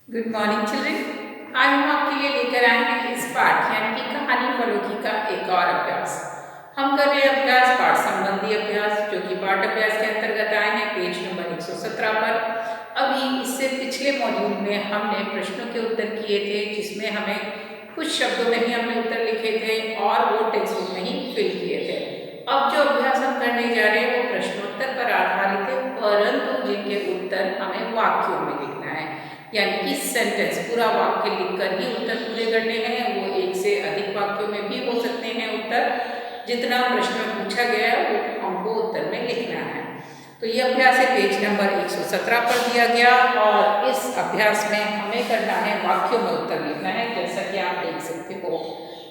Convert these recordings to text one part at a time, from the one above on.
Good morning children. आज हम आपके लिए लेकर आए हैं इस पाठ यानी कि कहानी फलोकी का एक और अभ्यास। हम कर रहे हैं अभ्यास पाठ संबंधी अभ्यास जो कि पाठ अभ्यास के अंतर्गत आए हैं पेज नंबर 117 पर। अभी इससे पिछले मॉड्यूल में हमने प्रश्नों के उत्तर किए थे जिसमें हमें कुछ शब्दों में ही हमने उत्तर लिखे थे और वो टेक्स्ट बुक में ही फिल किए थे। अब जो अभ्यास हम करने जा रहे हैं वो प्रश्नोत्तर पर आधारित है, परंतु जिनके उत्तर हमें वाक्यों में लिखना है यानी कि सेंटेंस पूरा वाक्य लिखकर ही उत्तर पूरे करने हैं। वो एक से अधिक वाक्यों में भी हो सकते हैं उत्तर। जितना प्रश्न में पूछा गया है वो हमको उत्तर में लिखना है। तो ये अभ्यास है पेज नंबर 117 पर दिया गया और इस अभ्यास में हमें करना है वाक्यों में उत्तर लिखना है। जैसा कि आप देख सकते हो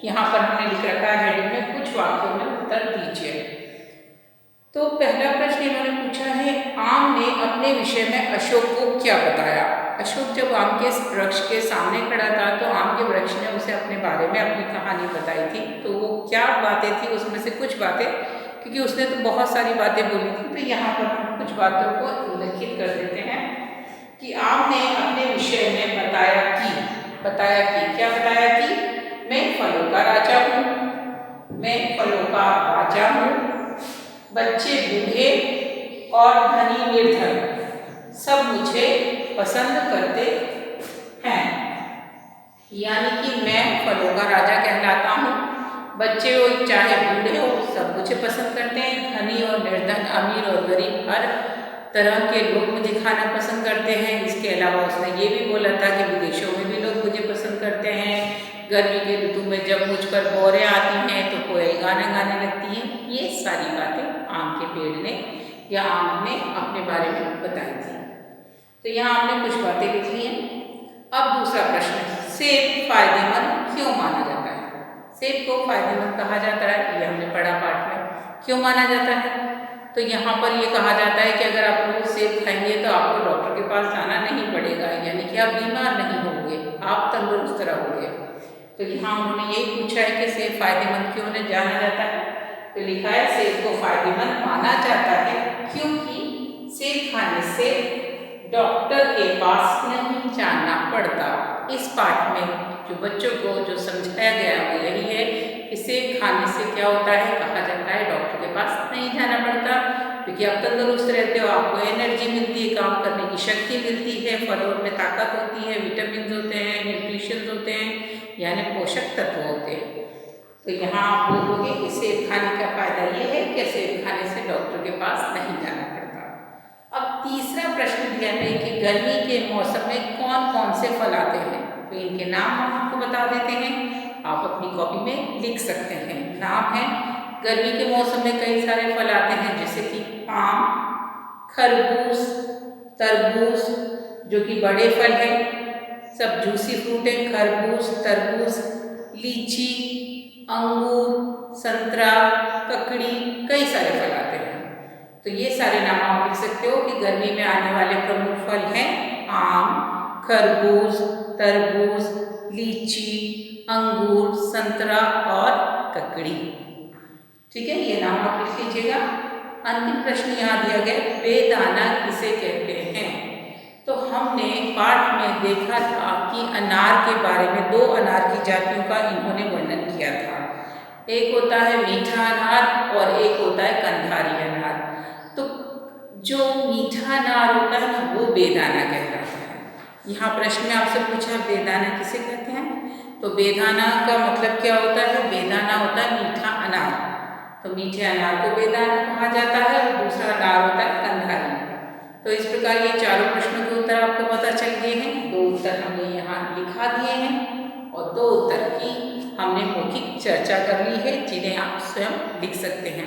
यहाँ पर हमने लिख रखा है हेडिंग में कुछ वाक्यों में उत्तर दीजिए। तो पहला प्रश्न इन्होंने पूछा है, आम ने अपने विषय में अशोक को क्या बताया। अशोक जब आम के वृक्ष के सामने खड़ा था तो आम के वृक्ष ने उसे अपने बारे में अपनी कहानी बताई थी। तो वो क्या बातें थी, उसमें से कुछ बातें, क्योंकि उसने तो बहुत सारी बातें बोली थी, तो यहाँ पर हम कुछ बातों को उल्लेखित कर देते हैं कि आम ने अपने विषय में बताया कि क्या बताया कि मैं फलों का राजा हूँ, मैं फलों का राजा हूँ, बच्चे बूढ़े और धनी निर्धन सब मुझे पसंद करते हैं। यानी कि मैं फलों का राजा कहलाता हूँ, बच्चे हो चाहे बूढ़े हो सब मुझे पसंद करते हैं, धनी और निर्धन, अमीर और गरीब हर तरह के लोग मुझे खाना पसंद करते हैं। इसके अलावा उसने ये भी बोला था कि विदेशों में भी लोग मुझे पसंद करते हैं। गर्मी के ऋतु में जब मुझ पर बौरें आती हैं तो कोयल गाना गाने लगती है। ये सारी बातें आम के पेड़ ने या आम ने अपने बारे में बताई थी। तो यहाँ आपने कुछ बातें लिख ली हैं। अब दूसरा प्रश्न, सेब फायदेमंद क्यों माना जाता है। सेब को फायदेमंद कहा जाता है, ये हमने पढ़ा पाठ में। क्यों माना जाता है, तो यहाँ पर ये कहा जाता है कि अगर आप लोग सेब खाएंगे तो आपको डॉक्टर के पास जाना नहीं पड़ेगा, यानी कि आप बीमार नहीं होंगे, आप तंदुरुस्त रहोगे। तो यहाँ उन्होंने यही पूछा है कि सेब फायदेमंद क्यों उन्हें जाना जाता है। तो लिखा है सेब को फायदेमंद माना जाता है क्योंकि सेब खाने से डॉक्टर के पास नहीं जाना पड़ता। इस पाठ में जो बच्चों को जो समझाया गया वो यही है कि सेब खाने से क्या होता है, कहा जाता है डॉक्टर के पास नहीं जाना पड़ता, क्योंकि आप तंदुरुस्त रहते हो, आपको एनर्जी मिलती है, काम करने की शक्ति मिलती है, फलों में ताकत होती है, विटामिन होते हैं, न्यूट्रिशन होते हैं, यानी पोषक तत्व होते हैं। तो यहाँ आप बोलोगे कि सेब खाने का फायदा ये है कि सेब खाने से डॉक्टर के पास नहीं जाना पड़ता। अब तीसरा प्रश्न दिया है कि गर्मी के मौसम में कौन कौन से फल आते हैं। तो इनके नाम हम आपको बता देते हैं, आप अपनी कॉपी में लिख सकते हैं। नाम है, गर्मी के मौसम में कई सारे फल आते हैं जैसे कि आम, खरबूज, तरबूज जो कि बड़े फल हैं, सब जूसी फ्रूट है, खरबूज, तरबूज, लीची, अंगूर, संतरा, ककड़ी, कई सारे फल आते हैं। तो ये सारे नाम आप लिख सकते हो कि गर्मी में आने वाले प्रमुख फल हैं आम, खरबूज, तरबूज, लीची, अंगूर, संतरा और ककड़ी। ठीक है, ये नाम आप लिख लीजिएगा। अंतिम प्रश्न यहाँ दिया गया, बेदाना किसे कहते हैं। तो हमने पाठ में देखा था कि अनार के बारे में दो अनार की जातियों का इन्होंने वर्णन किया था। एक होता है मीठा अनार और एक होता है कंधारी अनार। तो जो मीठा अनार होता है ना वो बेदाना कहलाता है। यहाँ प्रश्न में आपसे पूछा बेदाना किसे कहते हैं, तो बेदाना का मतलब क्या होता है, बेदाना होता है मीठा अनार। तो मीठे अनार को बेदाना कहा जाता है और दूसरा अनार होता है कंधारी। तो इस प्रकार ये चारों प्रश्नों के उत्तर आपको पता चल गए हैं। दो उत्तर हमने यहाँ लिखा दिए हैं और दो उत्तर की हमने मौखिक चर्चा कर ली है जिन्हें आप स्वयं लिख सकते हैं।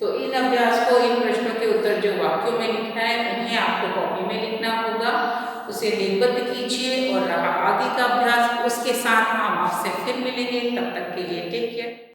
तो इन अभ्यास को, इन प्रश्नों के उत्तर जो वाक्यों में लिखना है उन्हें आपको कॉपी में लिखना होगा, उसे लेखबद्ध कीजिए और रहा आगे का अभ्यास उसके साथ हम आपसे फिर मिलेंगे। तब तक के लिए टेक केयर।